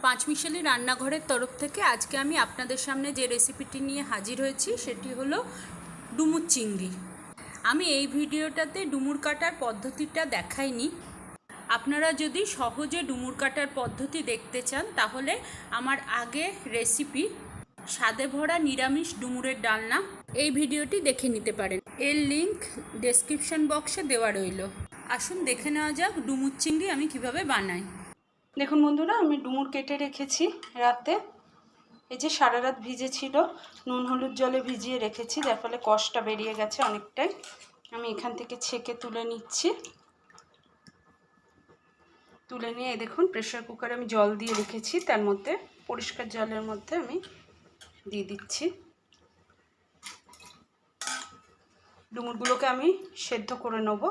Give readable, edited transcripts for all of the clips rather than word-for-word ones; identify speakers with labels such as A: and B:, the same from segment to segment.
A: পাঁচমিশালি রান্নাঘরের তরফ থেকে আজকে আমি আপনাদের সামনে যে রেসিপিটি নিয়ে হাজির হয়েছি সেটি হলো ডুমুর চিংড়ি। আমি এই ভিডিওটাতে ডুমুর কাটার পদ্ধতিটা দেখাইনি। আপনারা যদি সহজে ডুমুর কাটার পদ্ধতি দেখতে চান তাহলে আমার আগের রেসিপি স্বাদে ভরা নিরামিষ ডুমুরের ডালনা এই ভিডিওটি দেখে নিতে পারেন। এর লিংক ডেসক্রিপশন বক্সে দেওয়া রইল। আসুন দেখে নেওয়া যাক ডুমুর চিংড়ি আমি কিভাবে বানাই। দেখুন বন্ধুরা, আমি ডুমুর কেটে রেখেছি রাতে। এই যে সারা রাত ভিজেছিল, নুন হলুদ জলে ভিজিয়ে রেখেছি, যার ফলে কষটা বেরিয়ে গেছে অনেকটাই। আমি এখান থেকে ছেঁকে তুলে নিচ্ছি। তুলে নিয়ে দেখুন প্রেসার কুকারে আমি জল দিয়ে রেখেছি, তার মধ্যে পরিষ্কার জলের মধ্যে আমি দিয়ে দিচ্ছি। ডুমুরগুলোকে আমি সেদ্ধ করে নেব।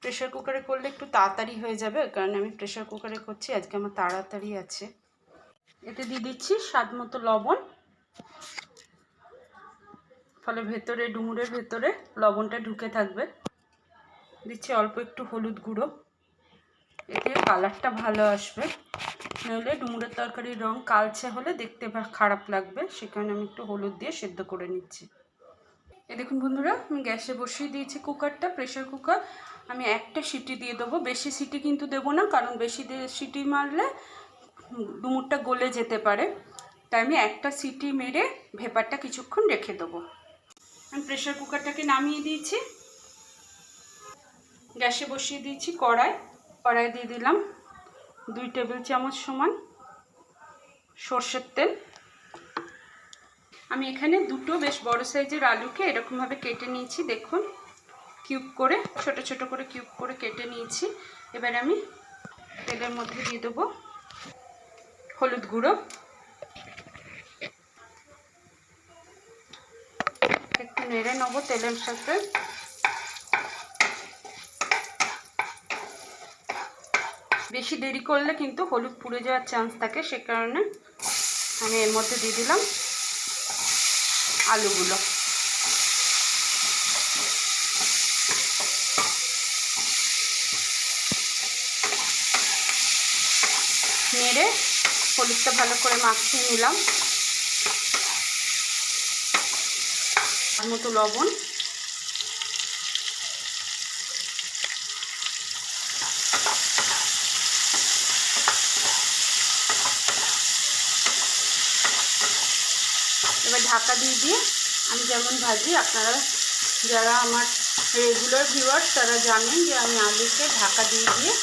A: প্রেসার কুকারে করলে একটু তাড়াতাড়ি হয়ে যাবে, ওই কারণে আমি প্রেসার কুকারে করছি, আজকে আমার তাড়াতাড়ি আছে। এতে দিয়ে দিচ্ছি স্বাদ মতো লবণ, ফলে ভেতরে ডুমুরের ভেতরে লবণটা ঢুকে থাকবে। দিচ্ছি অল্প একটু হলুদ গুঁড়ো, এতে কালারটা ভালো আসবে, নইলে ডুমুরের তরকারির রং কালচে হলে দেখতে খারাপ লাগবে, সে কারণে আমি একটু হলুদ দিয়ে সেদ্ধ করে নিচ্ছি। দেখুন বন্ধুরা, আমি গ্যাসে বসিয়ে দিয়েছি কুকারটা, প্রেসার কুকার। আমি একটা সিটি দিয়ে দেবো, বেশি সিটি কিন্তু দেবো না, কারণ বেশি সিটি মারলে ডুমুরটা গলে যেতে পারে। তাই আমি একটা সিটি মেরে ভেপারটা কিছুক্ষণ রেখে দেবো। আমি প্রেসার কুকারটাকে নামিয়ে দিয়েছি, গ্যাসে বসিয়ে দিয়েছি কড়াই দিয়ে দিলাম 2 টেবিল চামচ সমান সর্ষের তেল। আমি এখানে দুটো বেশ বড় সাইজের আলুকে এরকমভাবে কেটে নিয়েছি, দেখুন কিউব করে, ছোট ছোট করে কিউব করে কেটে নিয়েছি। এবার আমি তেলের মধ্যে দিয়ে দেবো হলুদ গুঁড়ো, একটু নেড়ে নেবো তেলের সাথে। বেশি দেরি করলে কিন্তু হলুদ পুড়ে যাওয়ার চান্স থাকে, সে কারণে আমি এর মধ্যে দিয়ে দিলাম আলুগুলো। নেড়ে হলুদটা ভালো করে মাখিয়ে নিলাম, তার মতো লবণ, এবার ঢাকা দিয়ে আমি যেমন ভাজি, আপনারা যারা আমার রেগুলার ভিউয়ার্স তারা জানেন যে আমি আলুকে ঢাকা দিয়ে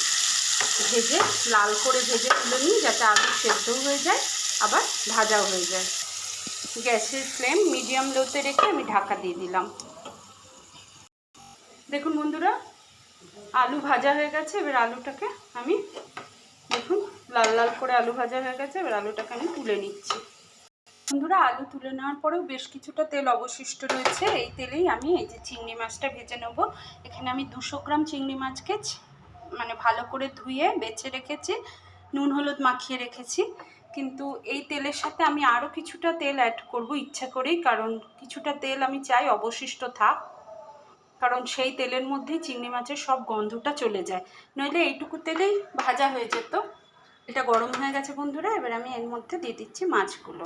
A: ভেজে লাল করে ভেজে তুলে নিই, যাতে আলু সেদ্ধও হয়ে যায় আবার ভাজাও হয়ে যায়। গ্যাসের ফ্লেম মিডিয়াম লোতে রেখে আমি ঢাকা দিয়ে দিলাম। দেখুন বন্ধুরা, আলু ভাজা হয়ে গেছে। এবার আলুটাকে আমি, দেখুন লাল লাল করে আলু ভাজা হয়ে গেছে, এবার আলুটাকে আমি তুলে নিচ্ছি। বন্ধুরা, আলু তুলে নেওয়ার পরেও বেশ কিছুটা তেল অবশিষ্ট রয়েছে, এই তেলেই আমি এই যে চিংড়ি মাছটা ভেজে নেব। এখানে আমি 200 গ্রাম চিংড়ি মাছকে মানে ভালো করে ধুয়ে বেছে রেখেছি, নুন হলুদ মাখিয়ে রেখেছি। কিন্তু এই তেলের সাথে আমি আরও কিছুটা তেল অ্যাড করব ইচ্ছা করেই, কারণ কিছুটা তেল আমি চাই অবশিষ্ট থাক, কারণ সেই তেলের মধ্যেই চিংড়ি মাছের সব গন্ধটা চলে যায়, নইলে এইটুকু তেলেই ভাজা হয়ে যেত। এটা গরম হয়ে গেছে বন্ধুরা, এবার আমি এর মধ্যে দিয়ে দিচ্ছি মাছগুলো।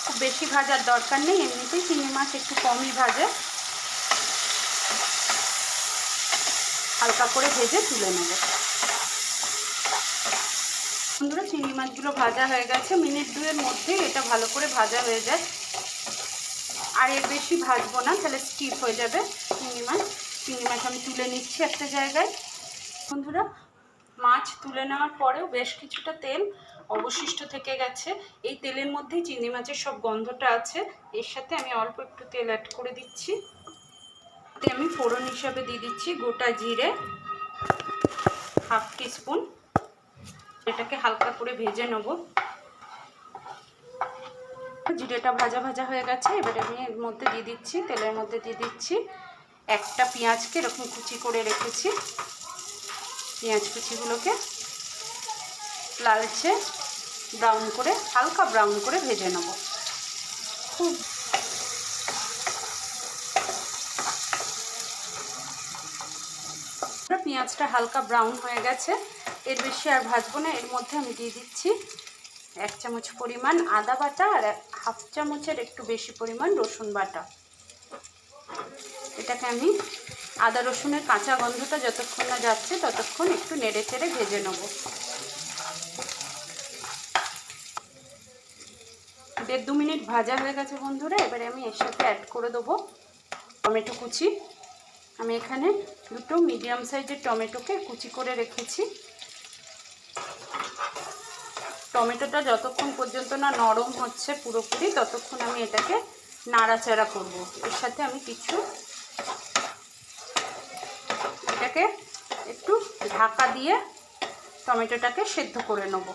A: খুব বেশি ভাজার দরকার নেই, এমনিতেই চিংড়ি মাছ একটু কমই ভাজে, হালকা করে ভেজে তুলে নেব। বন্ধুরা, চিংড়ি মাছগুলো ভাজা হয়ে গেছে, মিনিট 2-এর মধ্যেই এটা ভালো করে ভাজা হয়ে যায়। আর এর বেশি ভাজবো না, তাহলে স্কিপ হয়ে যাবে চিংড়ি মাছ আমি তুলে নিচ্ছি একটা জায়গায়। বন্ধুরা, মাছ তুলে নেওয়ার পরেও বেশ কিছুটা তেল অবশিষ্ট থেকে গেছে, এই তেলের মধ্যেই চিংড়ি মাছের সব গন্ধটা আছে। এর সাথে আমি অল্প একটু তেল অ্যাড করে দিচ্ছি, এতে আমি ফোড়ন হিসাবে দিয়ে দিচ্ছি গোটা জিরে 1/2 টিস্পুন। এটাকে হালকা করে ভেজে নেব। জিরেটা ভাজা ভাজা হয়ে গেছে, এবারে আমি এর মধ্যে দিয়ে দিচ্ছি, তেলের মধ্যে দিয়ে দিচ্ছি একটা পেঁয়াজকে এরকম কুচি করে রেখেছি। পেঁয়াজ কুচিগুলোকে লালচে ব্রাউন করে, হালকা ব্রাউন করে ভেজে নেব। খুব পেঁয়াজ পেঁয়াজটা হালকা ব্রাউন হয়ে গেছে, এর বেশি আর ভাজবো না। এর মধ্যে আমি দিয়ে দিচ্ছি 1 চামচ পরিমাণ আদা বাটা আর 1/2 চামচের একটু বেশি পরিমাণ রসুন বাটা। এটাকে আমি আদা রসুনের কাঁচা গন্ধটা যতক্ষণ না যাচ্ছে ততক্ষণ একটু নেড়ে চেড়ে ভেজে নেব। 1.5-2 মিনিট ভাজা হয়ে গেছে বন্ধুরা। এবারে আমি এর সাথে অ্যাড করে দেবো টমেটো কুচি। আমি এখানে 2টো মিডিয়াম সাইজের টমেটোকে কুচি করে রেখেছি। টমেটোটা যতক্ষণ পর্যন্ত না নরম হচ্ছে পুরোপুরি ততক্ষণ আমি এটাকে নাড়াচাড়া করব। এর সাথে আমি এটাকে একটু ঢাকা দিয়ে টমেটোটাকে সেদ্ধ করে নেব।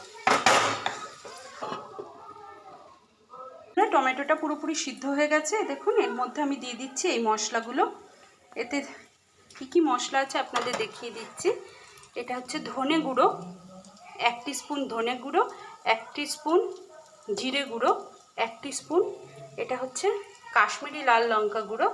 A: টমেটোটা পুরোপুরি সিদ্ধ হয়ে গেছে। দেখুন এর মধ্যে আমি দিয়ে দিচ্ছি এই মশলাগুলো। এতে কী কী মশলা আছে আপনাদের দেখিয়ে দিচ্ছি। এটা হচ্ছে ধনে গুঁড়ো 1 টিস্পুন, ধনে গুঁড়ো 1 টিস্পুন, জিরে গুঁড়ো 1 টিস্পুন, এটা হচ্ছে কাশ্মীরি লাল লঙ্কা গুঁড়ো,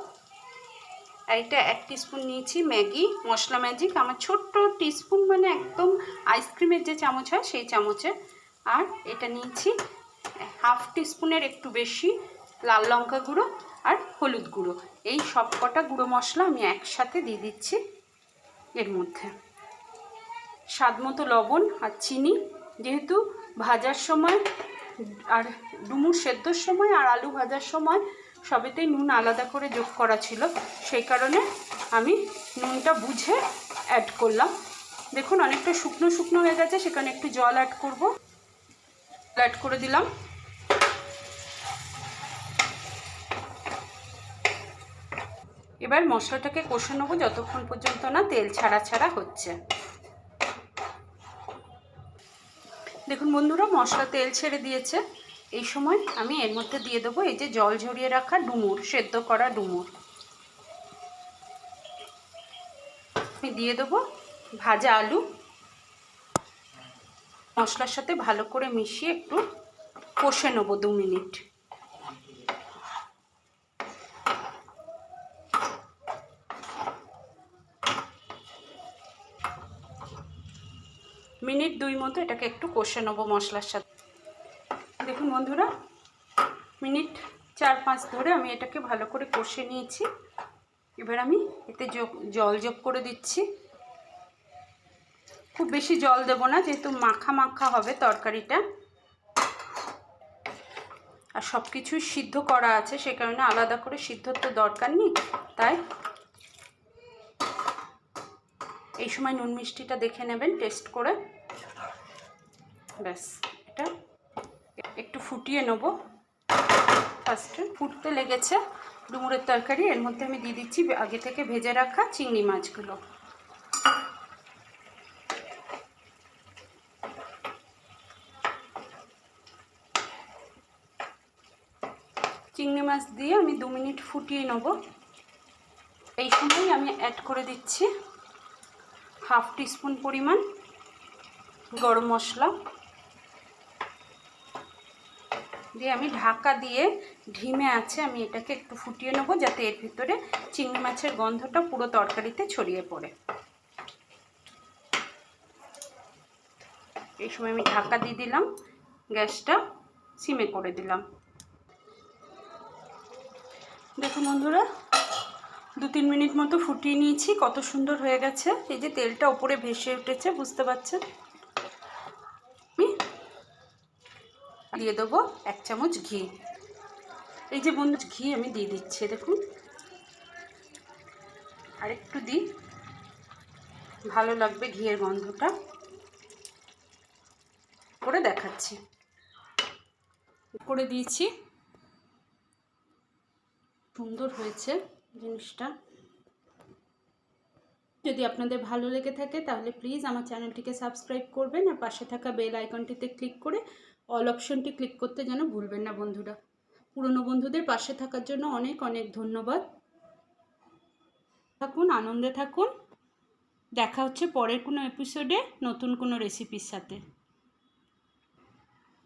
A: আর এটা 1 টিস্পুন নিয়েছি ম্যাগি মশলা ম্যাজিক, আমার ছোট্ট টিস্পুন মানে একদম আইসক্রিমের যে চামচ হয় সেই চামচে। আর এটা নিয়েছি 1/2 টিস্পুনের একটু বেশি লাল লঙ্কা গুঁড়ো আর হলুদ গুঁড়ো। এই সব কটা গুঁড়ো মশলা আমি একসাথে দিয়ে দিচ্ছি এর মধ্যে। স্বাদ মতো লবণ আর চিনি, যেহেতু ভাজার সময় আর ডুমুর সেদ্ধর সময় আর আলু ভাজার সময় সবেতেই নুন আলাদা করে যোগ করা ছিল, সেই কারণে আমি নুনটা বুঝে অ্যাড করলাম। দেখুন অনেকটা শুকনো শুকনো হয়ে গেছে, সেখানে একটু জল অ্যাড করব। অ্যাড করে দিলাম। এবার মশলাটাকে কষে নেবো যতক্ষণ পর্যন্ত না তেল ছাড়া ছাড়া হচ্ছে। দেখুন বন্ধুরা মশলা তেল ছেড়ে দিয়েছে। এই সময় আমি এর মধ্যে দিয়ে দেবো এই যে জল ঝরিয়ে রাখা ডুমুর, সেদ্ধ করা ডুমুর। আমি দিয়ে দেবো ভাজা আলু, মশলার সাথে ভালো করে মিশিয়ে একটু কষে নেবো 2 মিনিট। মিনিট 2 মতো এটাকে একটু কষে নেবো মশলার সাথে। দেখুন বন্ধুরা মিনিট 4-5 ধরে আমি এটাকে ভালো করে কষে নিয়েছি। এবার আমি এতে জল যোগ করে দিচ্ছি। খুব বেশি জল দেব না, যেহেতু মাখা মাখা হবে তরকারিটা, আর সব কিছুই সিদ্ধ করা আছে, সে কারণে আলাদা করে সিদ্ধর তো দরকার নেই। তাই এই সময় নুন মিষ্টিটা দেখে নেবেন টেস্ট করে। ব্যাস এটা একটু ফুটিয়ে নেব। ফার্স্টে ফুটতে লেগেছে ডুমুরের তরকারি। এর মধ্যে আমি দিয়ে দিচ্ছি আগে থেকে ভেজে রাখা চিংড়ি মাছগুলো। চিংড়ি মাছ দিয়ে আমি 2 মিনিট ফুটিয়ে নেব। এই সময় আমি অ্যাড করে দিচ্ছি 1/2 টিস্পুন পরিমাণ গরম মশলা দিয়ে আমি ঢাকা দিয়ে ঢিমে আছে আমি এটাকে একটু ফুটিয়ে নেব, যাতে এর ভিতরে চিংড়ি মাছের গন্ধটা পুরো তরকারিতে ছড়িয়ে পড়ে। এই সময় আমি ঢাকা দিয়ে দিলাম, গ্যাসটা সিমে করে দিলাম। দেখুন বন্ধুরা 2-3 মিনিট মতো ফুটিয়ে নিয়েছি, কত সুন্দর হয়ে গেছে। এই যে তেলটা উপরে ভেসে উঠেছে, বুঝতে পারছেন। আমি দিয়ে দেবো 1 চামচ ঘি। এই যে বন্ধু ঘি আমি দিয়ে দিচ্ছি, দেখুন আর একটু দিই, ভালো লাগবে ঘিয়ের গন্ধটা। করে দেখাচ্ছি, করে দিয়েছি, সুন্দর হয়েছে জিনিসটা। যদি আপনাদের ভালো লেগে থাকে তাহলে প্লিজ আমার চ্যানেলটিকে সাবস্ক্রাইব করবেন, আর পাশে থাকা বেল আইকনটিতে ক্লিক করে অল অপশনটি ক্লিক করতে যেন ভুলবেন না বন্ধুরা। পুরনো বন্ধুদের পাশে থাকার জন্য অনেক অনেক ধন্যবাদ। থাকুন, আনন্দে থাকুন। দেখা হচ্ছে পরের কোনো এপিসোডে নতুন কোনো রেসিপির সাথে।